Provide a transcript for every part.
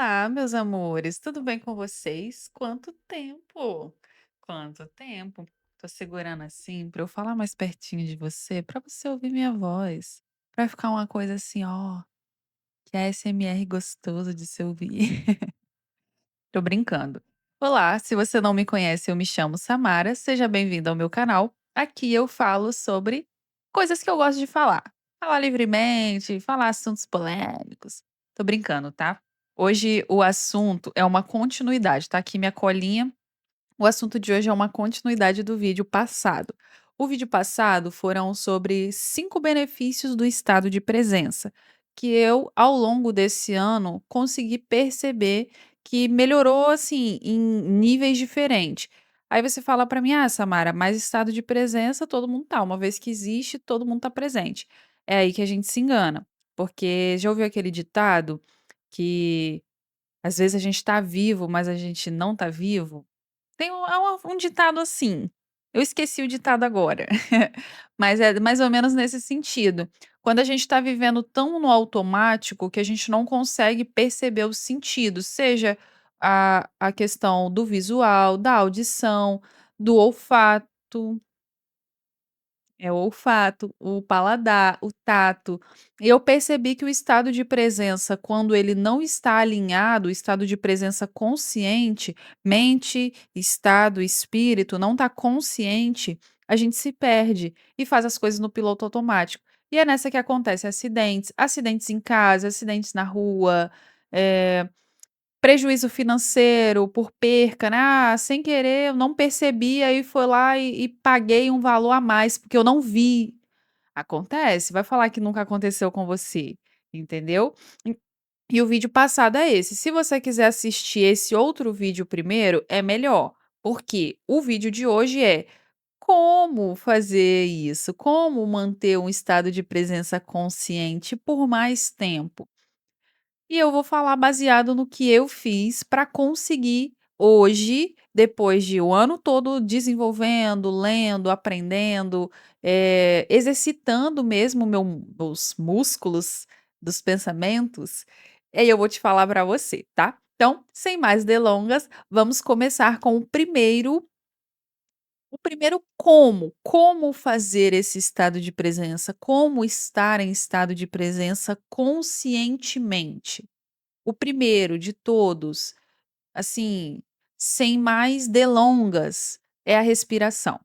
Olá, meus amores, tudo bem com vocês? Quanto tempo? Quanto tempo? Tô segurando assim para eu falar mais pertinho de você, para você ouvir minha voz, para ficar uma coisa assim, ó, que é ASMR gostoso de se ouvir. Tô brincando. Olá, se você não me conhece, eu me chamo Samara, seja bem-vindo ao meu canal. Aqui eu falo sobre coisas que eu gosto de falar. Falar livremente, falar assuntos polêmicos. Tô brincando, tá? Hoje o assunto é uma continuidade, tá aqui minha colinha. O assunto de hoje é uma continuidade do vídeo passado. O vídeo passado foram sobre 5 benefícios do estado de presença, que eu, ao longo desse ano, consegui perceber que melhorou assim em níveis diferentes. Aí você fala para mim: "Ah, Samara, mas estado de presença todo mundo tá, uma vez que existe, todo mundo tá presente". É aí que a gente se engana, porque já ouviu aquele ditado que às vezes a gente tá vivo, mas a gente não tá vivo? Tem um ditado assim, eu esqueci o ditado agora, mas é mais ou menos nesse sentido. Quando a gente está vivendo tão no automático que a gente não consegue perceber os sentidos, seja a questão do visual, da audição, do olfato. É o olfato, o paladar, o tato. E eu percebi que o estado de presença, quando ele não está alinhado, o estado de presença consciente, mente, estado, espírito, não está consciente, a gente se perde e faz as coisas no piloto automático. E é nessa que acontece acidentes, acidentes em casa, acidentes na rua, eh, prejuízo financeiro por perca, né, sem querer eu não percebi, aí foi lá e paguei um valor a mais, porque eu não vi. Acontece, vai falar que nunca aconteceu com você, entendeu? E o vídeo passado é esse, se você quiser assistir esse outro vídeo primeiro, é melhor, porque o vídeo de hoje é como fazer isso, como manter um estado de presença consciente por mais tempo. E eu vou falar baseado no que eu fiz para conseguir hoje, depois de o ano todo desenvolvendo, lendo, aprendendo, exercitando mesmo meus músculos dos pensamentos, aí eu vou te falar para você, tá? Então, sem mais delongas, vamos começar com o primeiro como fazer esse estado de presença, como estar em estado de presença conscientemente. O primeiro de todos, assim, sem mais delongas, é a respiração.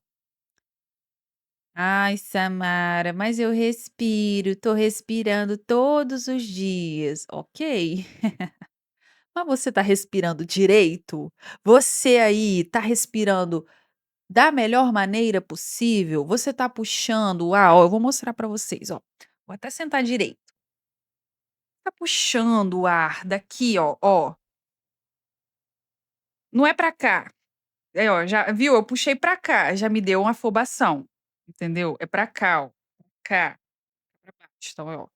"Ai, Samara, mas eu respiro, tô respirando todos os dias". Ok, mas você tá respirando direito? Você aí tá respirando da melhor maneira possível? Você tá puxando o ar? Ó, eu vou mostrar pra vocês, ó. Vou até sentar direito. Tá puxando o ar daqui, ó, não é pra cá. É, ó, já viu, eu puxei pra cá, já me deu uma afobação, entendeu? É pra cá, ó, cá, pra baixo, então, ó.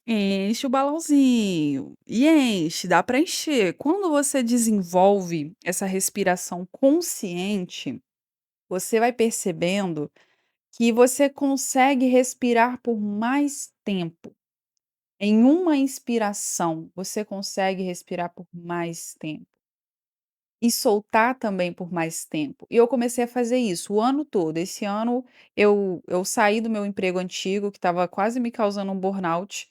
Enche o balãozinho, e enche, dá pra encher. Quando você desenvolve essa respiração consciente, você vai percebendo que você consegue respirar por mais tempo. Em uma inspiração, você consegue respirar por mais tempo. E soltar também por mais tempo. E eu comecei a fazer isso o ano todo. Esse ano eu saí do meu emprego antigo, que estava quase me causando um burnout,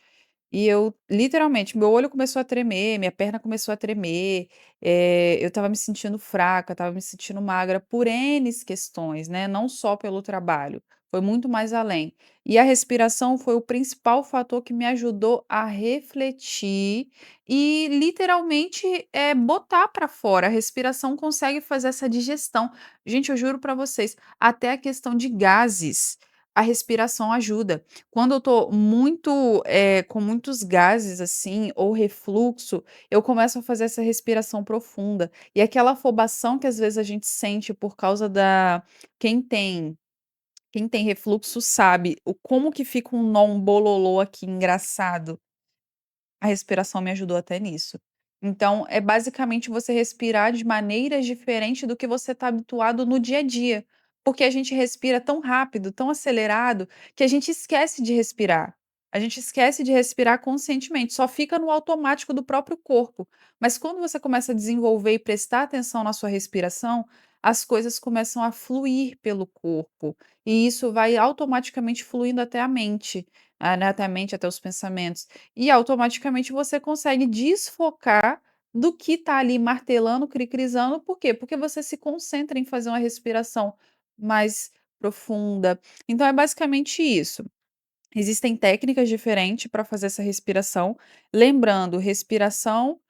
e eu literalmente, meu olho começou a tremer, minha perna começou a tremer, eu estava me sentindo fraca, estava me sentindo magra por Ns questões, né, não só pelo trabalho, foi muito mais além. E a respiração foi o principal fator que me ajudou a refletir e literalmente, botar para fora, a respiração consegue fazer essa digestão. Gente, eu juro para vocês, até a questão de gases, a respiração ajuda. Quando eu tô muito, com muitos gases, assim, ou refluxo, eu começo a fazer essa respiração profunda. E aquela afobação que às vezes a gente sente por causa da quem tem quem tem refluxo sabe o como que fica um nó, um bololô aqui engraçado. A respiração me ajudou até nisso. Então, é basicamente você respirar de maneiras diferentes do que você está habituado no dia a dia. Porque a gente respira tão rápido, tão acelerado, que a gente esquece de respirar. A gente esquece de respirar conscientemente, só fica no automático do próprio corpo. Mas quando você começa a desenvolver e prestar atenção na sua respiração, as coisas começam a fluir pelo corpo. E isso vai automaticamente fluindo até a mente, né, até a mente, até os pensamentos. E automaticamente você consegue desfocar do que está ali martelando, cri-crisando. Por quê? Porque você se concentra em fazer uma respiração mais profunda. Então é basicamente isso. Existem técnicas diferentes para fazer essa respiração. Lembrando, respiração,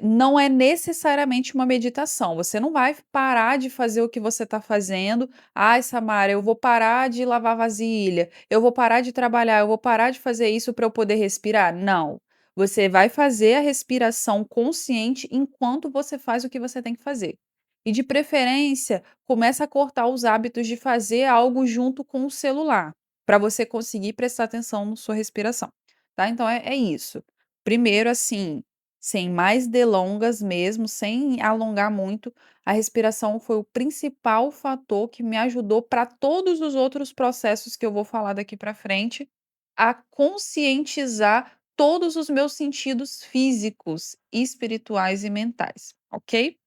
não é necessariamente uma meditação. Você não vai parar de fazer o que você está fazendo. "Ai, Samara, eu vou parar de lavar vasilha, eu vou parar de trabalhar, eu vou parar de fazer isso para eu poder respirar". Não. Você vai fazer a respiração consciente enquanto você faz o que você tem que fazer. E de preferência, começa a cortar os hábitos de fazer algo junto com o celular. Para você conseguir prestar atenção na sua respiração, tá. Então é isso. Primeiro, assim, sem mais delongas mesmo, sem alongar muito, a respiração foi o principal fator que me ajudou para todos os outros processos que eu vou falar daqui para frente, a conscientizar todos os meus sentidos físicos, espirituais e mentais, ok?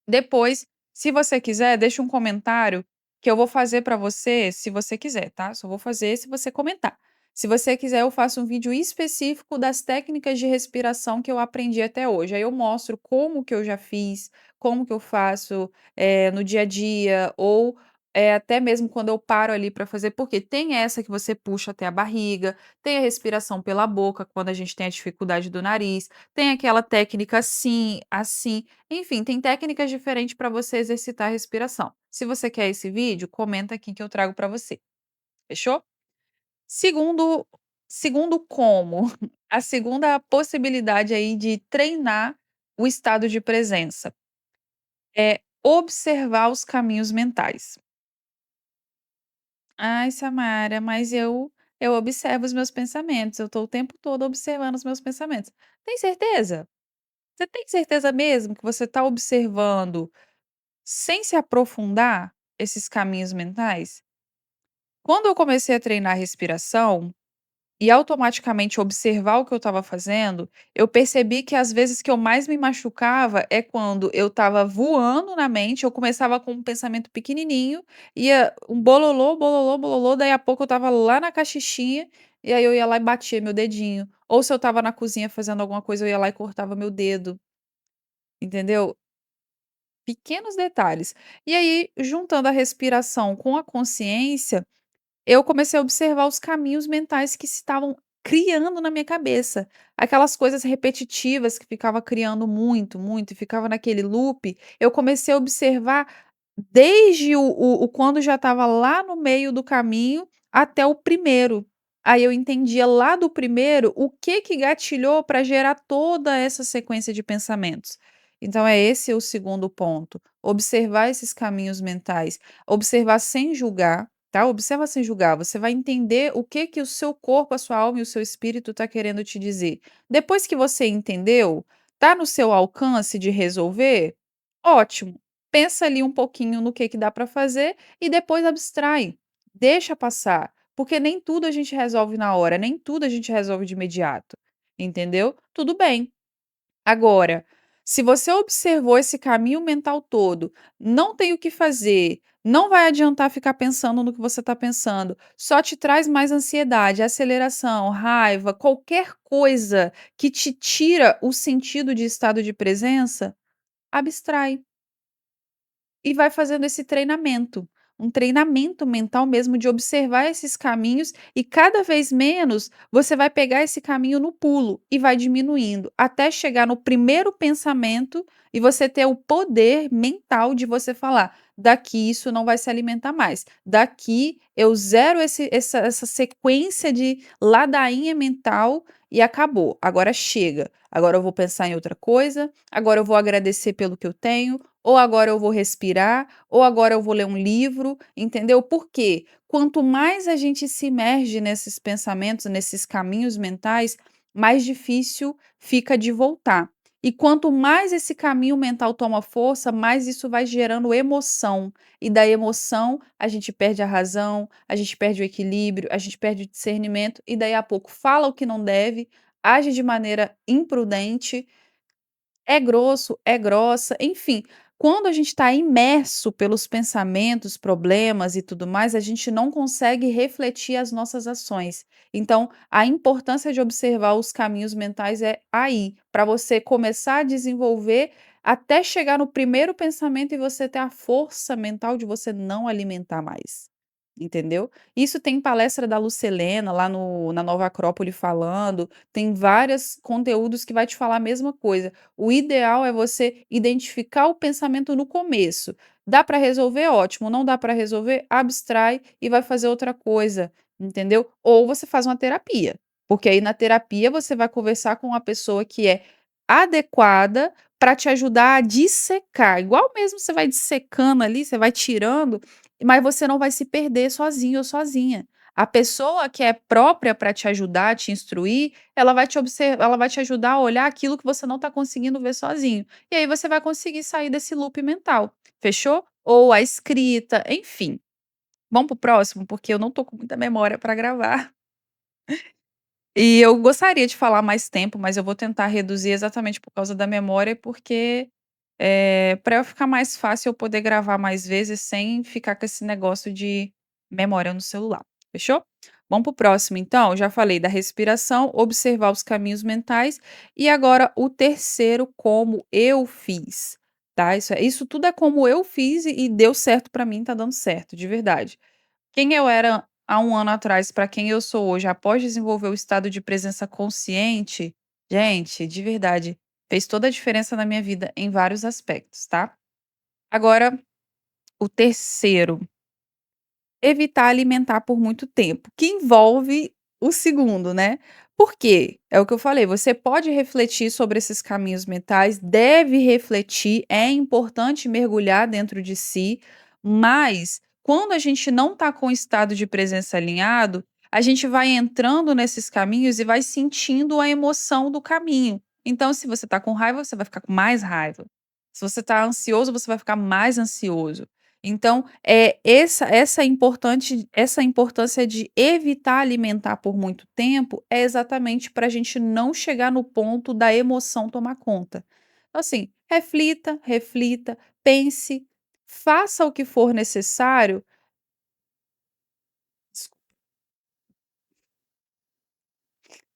Depois, se você quiser, deixa um comentário que eu vou fazer para você, se você quiser, tá? Só vou fazer se você comentar. Se você quiser, eu faço um vídeo específico das técnicas de respiração que eu aprendi até hoje. Aí eu mostro como que eu já fiz, como que eu faço, no dia a dia, ou até mesmo quando eu paro ali para fazer, porque tem essa que você puxa até a barriga, tem a respiração pela boca, quando a gente tem a dificuldade do nariz, tem aquela técnica assim, assim. Enfim, tem técnicas diferentes para você exercitar a respiração. Se você quer esse vídeo, comenta aqui que eu trago para você. Fechou? Segundo segundo como, a segunda possibilidade aí de treinar o estado de presença é observar os caminhos mentais. "Ai, Samara, mas eu observo os meus pensamentos, eu estou o tempo todo observando os meus pensamentos". Tem certeza? Você tem certeza mesmo que você está observando sem se aprofundar esses caminhos mentais? Quando eu comecei a treinar a respiração e automaticamente observar o que eu estava fazendo, eu percebi que as vezes que eu mais me machucava é quando eu estava voando na mente, eu começava com um pensamento pequenininho, ia um bololô, bololô, bololô, daí a pouco eu estava lá na cachixinha, e aí eu ia lá e batia meu dedinho. Ou se eu estava na cozinha fazendo alguma coisa, eu ia lá e cortava meu dedo, entendeu? Pequenos detalhes. E aí, juntando a respiração com a consciência, eu comecei a observar os caminhos mentais que se estavam criando na minha cabeça. Aquelas coisas repetitivas que ficava criando muito, muito, e ficava naquele loop, eu comecei a observar desde o quando já estava lá no meio do caminho até o primeiro. Aí eu entendia lá do primeiro o que que gatilhou para gerar toda essa sequência de pensamentos. Então é esse o segundo ponto, observar esses caminhos mentais, observar sem julgar, tá, observa sem julgar, você vai entender o que que o seu corpo, a sua alma e o seu espírito tá querendo te dizer. Depois que você entendeu, tá no seu alcance de resolver? Ótimo, pensa ali um pouquinho no que dá para fazer e depois abstrai, deixa passar, porque nem tudo a gente resolve na hora, nem tudo a gente resolve de imediato, entendeu? Tudo bem. Agora, se você observou esse caminho mental todo, não tem o que fazer, não vai adiantar ficar pensando no que você está pensando, só te traz mais ansiedade, aceleração, raiva, qualquer coisa que te tira o sentido de estado de presença, abstrai. E vai fazendo esse treinamento, um treinamento mental mesmo de observar esses caminhos e cada vez menos você vai pegar esse caminho no pulo e vai diminuindo, até chegar no primeiro pensamento e você ter o poder mental de você falar: "Daqui isso não vai se alimentar mais, daqui eu zero essa sequência de ladainha mental e acabou, agora chega, agora eu vou pensar em outra coisa, agora eu vou agradecer pelo que eu tenho, ou agora eu vou respirar, ou agora eu vou ler um livro", entendeu? Por quê? Quanto mais a gente se imerge nesses pensamentos, nesses caminhos mentais, mais difícil fica de voltar. E quanto mais esse caminho mental toma força, mais isso vai gerando emoção. E da emoção, a gente perde a razão, a gente perde o equilíbrio, a gente perde o discernimento, e daí a pouco fala o que não deve, age de maneira imprudente, é grosso, é grossa, enfim, quando a gente está imerso pelos pensamentos, problemas e tudo mais, a gente não consegue refletir as nossas ações. Então, a importância de observar os caminhos mentais é aí, para você começar a desenvolver até chegar no primeiro pensamento e você ter a força mental de você não alimentar mais. Entendeu? Isso tem palestra da Lucelena lá no na Nova Acrópole falando, tem vários conteúdos que vai te falar a mesma coisa. O ideal é você identificar o pensamento no começo. Dá para resolver? Ótimo. Não dá para resolver? Abstrai e vai fazer outra coisa, entendeu? Ou você faz uma terapia, porque aí na terapia você vai conversar com uma pessoa que é adequada para te ajudar a dissecar. Igual mesmo você vai dissecando ali, você vai tirando, mas você não vai se perder sozinho ou sozinha. A pessoa que é própria para te ajudar, te instruir, ela vai te ajudar a olhar aquilo que você não está conseguindo ver sozinho. E aí você vai conseguir sair desse loop mental, fechou? Ou a escrita, enfim. Vamos para o próximo, porque eu não tô com muita memória para gravar. E eu gostaria de falar mais tempo, mas eu vou tentar reduzir exatamente por causa da memória, porque, pra eu ficar mais fácil eu poder gravar mais vezes sem ficar com esse negócio de memória no celular, fechou? Vamos para o próximo então, já falei da respiração, observar os caminhos mentais, e agora o terceiro, como eu fiz, tá? Isso tudo é como eu fiz e deu certo pra mim, tá dando certo, de verdade. Quem eu era há um ano atrás para quem eu sou hoje, após desenvolver o estado de presença consciente, gente, de verdade, fez toda a diferença na minha vida em vários aspectos, tá. Agora, o terceiro, evitar alimentar por muito tempo, que envolve o segundo, né. Por quê? É o que eu falei, você pode refletir sobre esses caminhos mentais, deve refletir, é importante mergulhar dentro de si, mas quando a gente não está com o estado de presença alinhado, a gente vai entrando nesses caminhos e vai sentindo a emoção do caminho. Então, se você está com raiva, você vai ficar com mais raiva. Se você está ansioso, você vai ficar mais ansioso. Então, essa importância de evitar alimentar por muito tempo é exatamente para a gente não chegar no ponto da emoção tomar conta. Então, assim, reflita, reflita, pense, faça o que for necessário.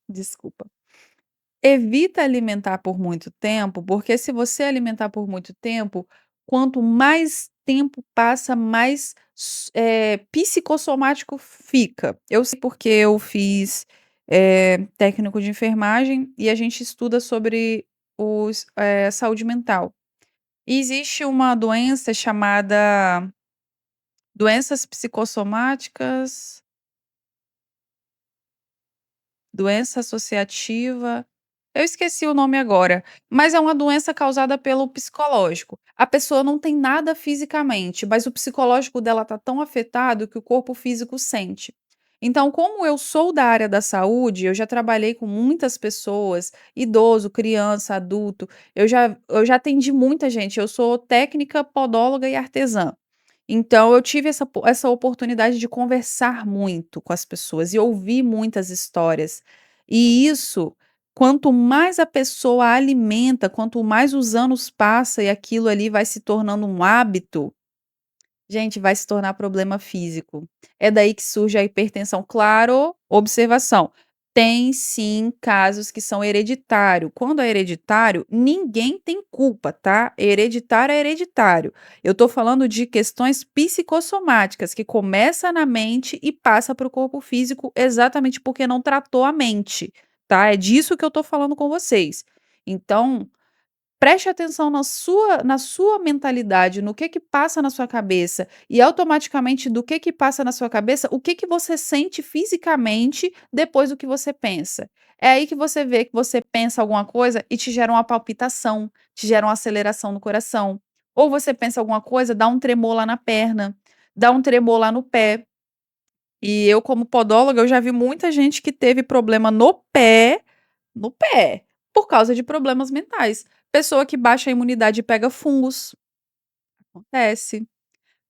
Desculpa. Evita alimentar por muito tempo, porque se você alimentar por muito tempo, quanto mais tempo passa, mais psicossomático fica. Eu sei porque eu fiz, técnico de enfermagem e a gente estuda sobre saúde mental. E existe uma doença chamada doenças psicossomáticas. Doença associativa, eu esqueci o nome agora, mas é uma doença causada pelo psicológico. A pessoa não tem nada fisicamente, mas o psicológico dela tá tão afetado que o corpo físico sente. Então, como eu sou da área da saúde, eu já trabalhei com muitas pessoas, idoso, criança, adulto, eu já atendi muita gente, eu sou técnica, podóloga e artesã. Então eu tive essa oportunidade de conversar muito com as pessoas e ouvir muitas histórias. E isso, quanto mais a pessoa alimenta, quanto mais os anos passa e aquilo ali vai se tornando um hábito, gente, vai se tornar problema físico. É daí que surge a hipertensão. Claro, observação, tem sim casos que são hereditário. Quando é hereditário, ninguém tem culpa, tá? Hereditário é hereditário. Eu tô falando de questões psicossomáticas que começa na mente e passa para o corpo físico exatamente porque não tratou a mente, tá? É disso que eu tô falando com vocês. Então, preste atenção na sua mentalidade, no que passa na sua cabeça e automaticamente do que passa na sua cabeça, o que você sente fisicamente depois do que você pensa. É aí que você vê que você pensa alguma coisa e te gera uma palpitação, te gera uma aceleração no coração. Ou você pensa alguma coisa, dá um tremor lá na perna, dá um tremor lá no pé. E eu como podóloga, eu já vi muita gente que teve problema no pé, por causa de problemas mentais. Pessoa que baixa a imunidade e pega fungos, acontece.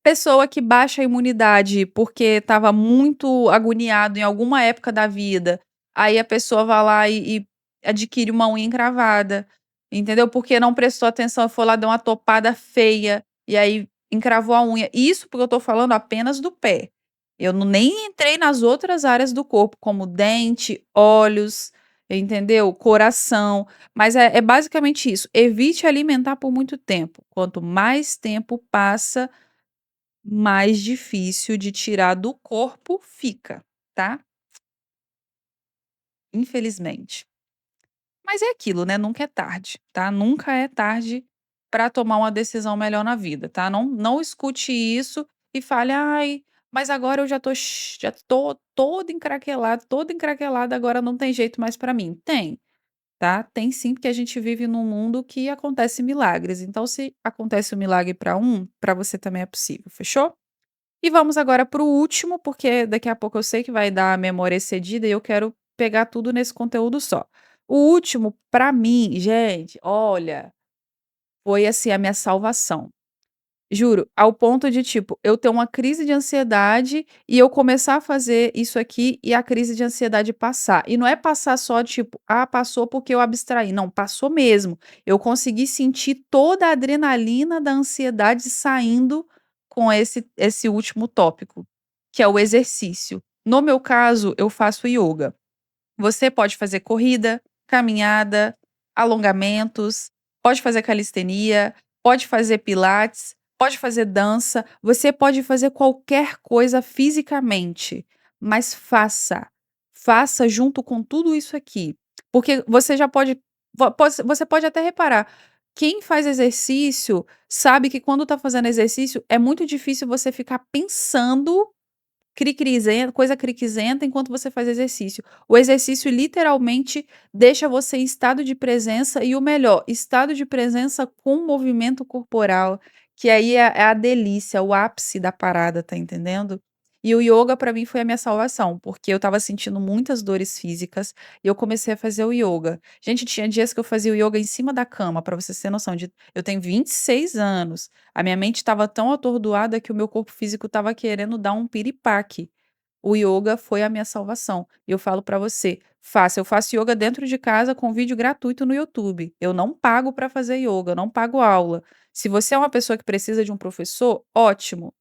Pessoa que baixa a imunidade porque estava muito agoniado em alguma época da vida, aí a pessoa vai lá e adquire uma unha encravada, entendeu? Porque não prestou atenção, foi lá, deu uma topada feia, e aí encravou a unha. Isso porque eu tô falando apenas do pé. Eu não nem entrei nas outras áreas do corpo, como dente, olhos, entendeu? Coração. Mas é basicamente isso. Evite alimentar por muito tempo. Quanto mais tempo passa, mais difícil de tirar do corpo fica, tá, infelizmente. Mas é aquilo, né, nunca é tarde, tá, nunca é tarde para tomar uma decisão melhor na vida, tá, não escute isso e fale: "Ai, mas agora eu já tô todo encraquelado, agora não tem jeito mais para mim". Tem, tá, tem sim, porque a gente vive num mundo que acontece milagres, então se acontece um milagre para um, para você também é possível, fechou? E vamos agora para o último, porque daqui a pouco eu sei que vai dar a memória excedida e eu quero pegar tudo nesse conteúdo só. O último, para mim, gente, olha, foi assim a minha salvação. Juro, ao ponto de, tipo, eu ter uma crise de ansiedade e eu começar a fazer isso aqui e a crise de ansiedade passar. E não é passar só, tipo, ah, passou porque eu abstraí. Não, passou mesmo. Eu consegui sentir toda a adrenalina da ansiedade saindo com esse último tópico, que é o exercício. No meu caso, eu faço yoga. Você pode fazer corrida, caminhada, alongamentos, pode fazer calistenia, pode fazer pilates, pode fazer dança, você pode fazer qualquer coisa fisicamente, mas faça. Faça junto com tudo isso aqui, porque você já você pode até reparar, quem faz exercício sabe que quando está fazendo exercício é muito difícil você ficar pensando coisa criquizenta enquanto você faz exercício. O exercício literalmente deixa você em estado de presença e o melhor, estado de presença com movimento corporal, que aí é a delícia, o ápice da parada, tá entendendo? E o yoga pra mim foi a minha salvação, porque eu estava sentindo muitas dores físicas e eu comecei a fazer o yoga. Gente, tinha dias que eu fazia o yoga em cima da cama, pra você ter noção de eu tenho 26 anos, a minha mente estava tão atordoada que o meu corpo físico estava querendo dar um piripaque. O yoga foi a minha salvação. E eu falo pra você, faça. Eu faço yoga dentro de casa com vídeo gratuito no YouTube. Eu não pago pra fazer yoga, eu não pago aula. Se você é uma pessoa que precisa de um professor, ótimo.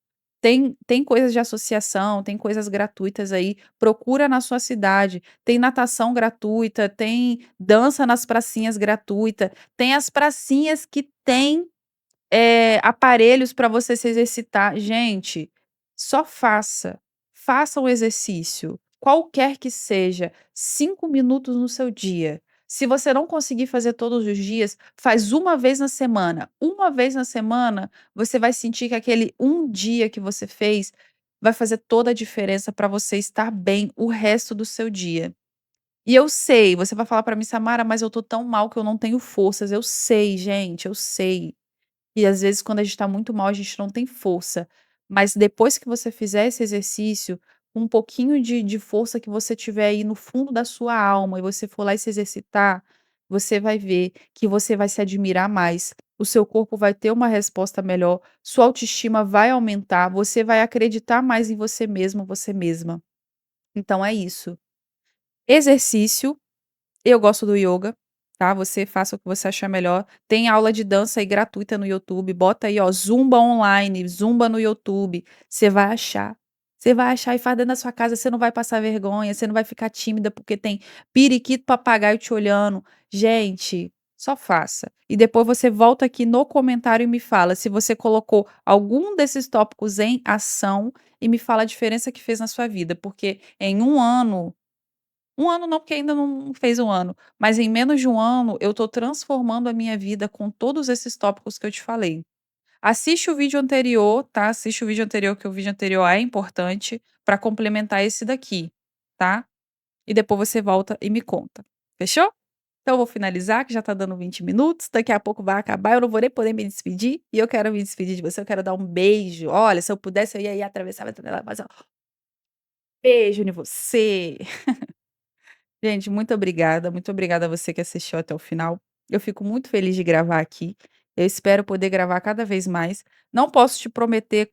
Tem coisas de associação, tem coisas gratuitas aí, procura na sua cidade. Tem natação gratuita, tem dança nas pracinhas gratuita, tem as pracinhas que tem aparelhos para você se exercitar. Gente, só faça. Faça o exercício, qualquer que seja, 5 minutos no seu dia. Se você não conseguir fazer todos os dias, faz uma vez na semana. Uma vez na semana, você vai sentir que aquele um dia que você fez vai fazer toda a diferença para você estar bem o resto do seu dia. E eu sei, você vai falar para mim: "Samara, mas eu tô tão mal que eu não tenho forças". Eu sei, gente, eu sei. E às vezes quando a gente tá muito mal, a gente não tem força. Mas depois que você fizer esse exercício, um pouquinho de força que você tiver aí no fundo da sua alma e você for lá e se exercitar, você vai ver que você vai se admirar mais. O seu corpo vai ter uma resposta melhor, sua autoestima vai aumentar, você vai acreditar mais em você mesmo, você mesma. Então é isso. Exercício, eu gosto do yoga, tá, você faça o que você achar melhor. Tem aula de dança aí gratuita no YouTube, bota aí, ó, zumba online, zumba no YouTube, você vai achar. Você vai achar e faz dentro da sua casa, você não vai passar vergonha, você não vai ficar tímida porque tem periquito, papagaio te olhando. Gente, só faça. E depois você volta aqui no comentário e me fala se você colocou algum desses tópicos em ação e me fala a diferença que fez na sua vida, porque em um ano não, porque ainda não fez um ano, mas em menos de um ano eu tô transformando a minha vida com todos esses tópicos que eu te falei. Assiste o vídeo anterior, tá, assiste o vídeo anterior, que o vídeo anterior é importante pra complementar esse daqui, tá. E depois você volta e me conta, fechou? Então eu vou finalizar que já tá dando 20 minutos, daqui a pouco vai acabar, eu não vou nem poder me despedir, e eu quero me despedir de você, eu quero dar um beijo. Olha, se eu pudesse eu ia aí atravessar, mas ó, beijo em você. Gente, muito obrigada a você que assistiu até o final. Eu fico muito feliz de gravar aqui. Eu espero poder gravar cada vez mais. Não posso te prometer,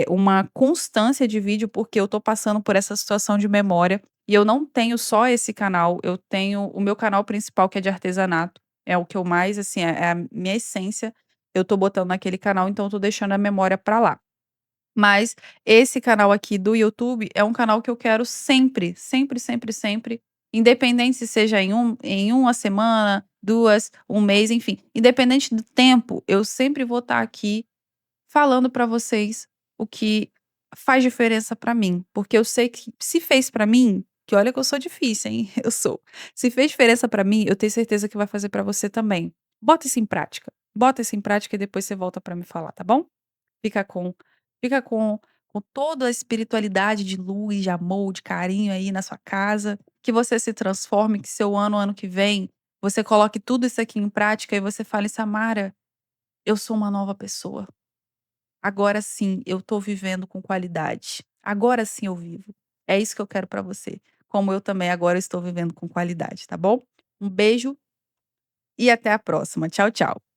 uma constância de vídeo, porque eu tô passando por essa situação de memória, e eu não tenho só esse canal, eu tenho o meu canal principal que é de artesanato, é o que eu mais, assim, é a minha essência, eu tô botando naquele canal, então eu tô deixando a memória pra lá. Mas esse canal aqui do YouTube é um canal que eu quero sempre, sempre, sempre, sempre, independente se seja em uma semana, 2, um mês, enfim, independente do tempo, eu sempre vou estar aqui falando para vocês o que faz diferença para mim, porque eu sei que se fez para mim, que olha que eu sou difícil, hein, eu sou. Se fez diferença para mim, eu tenho certeza que vai fazer para você também. Bota isso em prática e depois você volta para me falar, tá bom? Fica com fica com toda a espiritualidade de luz, de amor, de carinho aí na sua casa, que você se transforme, que seu ano que vem, você coloque tudo isso aqui em prática e você fale: "Samara, eu sou uma nova pessoa. Agora sim eu tô vivendo com qualidade. Agora sim eu vivo". É isso que eu quero pra você, como eu também agora estou vivendo com qualidade, tá bom? Um beijo e até a próxima. Tchau, tchau.